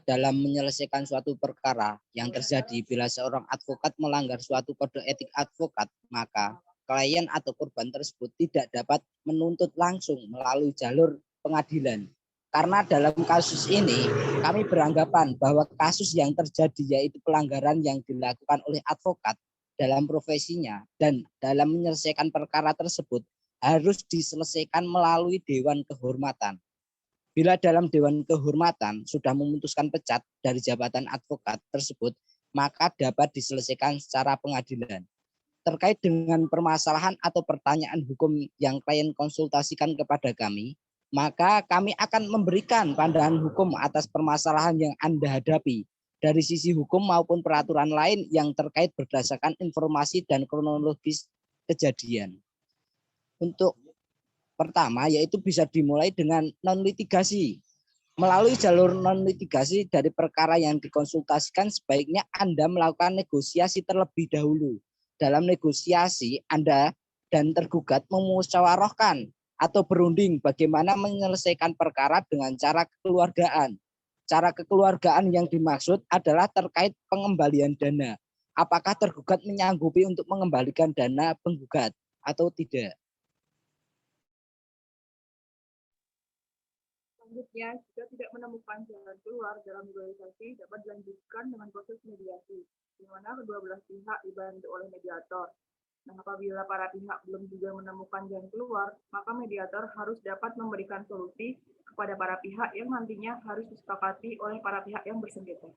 dalam menyelesaikan suatu perkara yang terjadi bila seorang advokat melanggar suatu kode etik advokat, maka klien atau korban tersebut tidak dapat menuntut langsung melalui jalur pengadilan. Karena dalam kasus ini kami beranggapan bahwa kasus yang terjadi yaitu pelanggaran yang dilakukan oleh advokat dalam profesinya dan dalam menyelesaikan perkara tersebut harus diselesaikan melalui Dewan Kehormatan. Bila dalam Dewan Kehormatan sudah memutuskan pecat dari jabatan advokat tersebut, maka dapat diselesaikan secara pengadilan. Terkait dengan permasalahan atau pertanyaan hukum yang klien konsultasikan kepada kami, maka kami akan memberikan pandangan hukum atas permasalahan yang Anda hadapi dari sisi hukum maupun peraturan lain yang terkait berdasarkan informasi dan kronologis kejadian. Untuk pertama, yaitu bisa dimulai dengan non-litigasi. Melalui jalur non-litigasi dari perkara yang dikonsultasikan, sebaiknya Anda melakukan negosiasi terlebih dahulu. Dalam negosiasi, Anda dan tergugat memusyawarahkan atau berunding bagaimana menyelesaikan perkara dengan cara kekeluargaan. Cara kekeluargaan yang dimaksud adalah terkait pengembalian dana. Apakah tergugat menyanggupi untuk mengembalikan dana penggugat atau tidak? Selanjutnya, jika tidak menemukan jalan keluar dalam negosiasi, dapat dilanjutkan dengan proses mediasi, di mana kedua belah pihak dibantu oleh mediator. Nah, apabila para pihak belum juga menemukan jalan keluar, maka mediator harus dapat memberikan solusi kepada para pihak yang nantinya harus disepakati oleh para pihak yang bersengketa.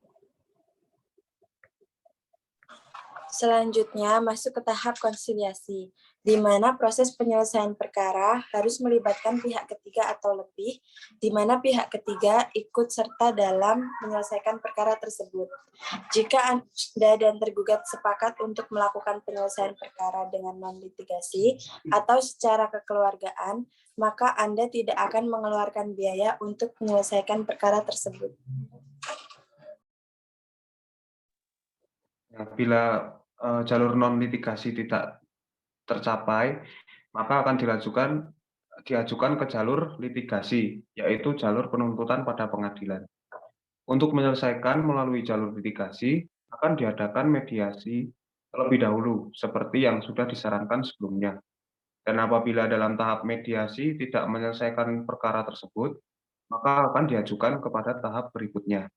Selanjutnya, masuk ke tahap konsiliasi, di mana proses penyelesaian perkara harus melibatkan pihak ketiga atau lebih, di mana pihak ketiga ikut serta dalam menyelesaikan perkara tersebut. Jika Anda dan tergugat sepakat untuk melakukan penyelesaian perkara dengan non-litigasi atau secara kekeluargaan, maka Anda tidak akan mengeluarkan biaya untuk menyelesaikan perkara tersebut. Bila jalur non-litigasi tidak tercapai, maka akan diajukan ke jalur litigasi, yaitu jalur penuntutan pada pengadilan. Untuk menyelesaikan melalui jalur litigasi, akan diadakan mediasi terlebih dahulu, seperti yang sudah disarankan sebelumnya. Dan apabila dalam tahap mediasi tidak menyelesaikan perkara tersebut, maka akan diajukan kepada tahap berikutnya.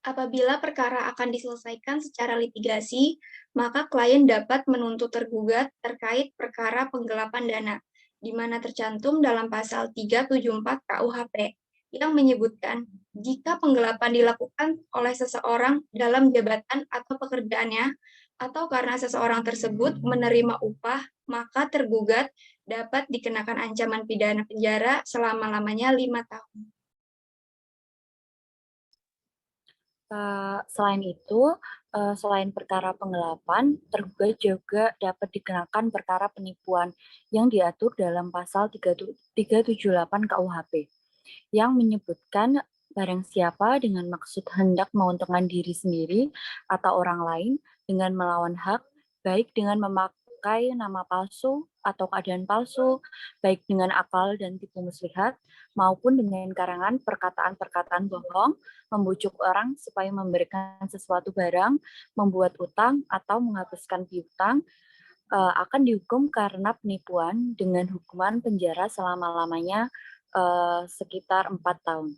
Apabila perkara akan diselesaikan secara litigasi, maka klien dapat menuntut tergugat terkait perkara penggelapan dana, di mana tercantum dalam pasal 374 KUHP, yang menyebutkan jika penggelapan dilakukan oleh seseorang dalam jabatan atau pekerjaannya, atau karena seseorang tersebut menerima upah, maka tergugat dapat dikenakan ancaman pidana penjara selama-lamanya 5 tahun. Selain itu, selain perkara penggelapan, tergugat juga dapat dikenakan perkara penipuan yang diatur dalam pasal 378 KUHP, yang menyebutkan barang siapa dengan maksud hendak menguntungkan diri sendiri atau orang lain dengan melawan hak, baik dengan memakai nama palsu atau keadaan palsu, baik dengan akal dan tipu muslihat, maupun dengan karangan perkataan-perkataan bohong, membujuk orang supaya memberikan sesuatu barang, membuat utang, atau menghapuskan piutang, akan dihukum karena penipuan dengan hukuman penjara selama-lamanya sekitar 4 tahun.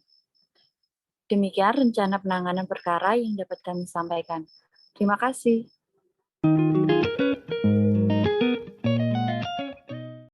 Demikian rencana penanganan perkara yang dapat kami sampaikan. Terima kasih.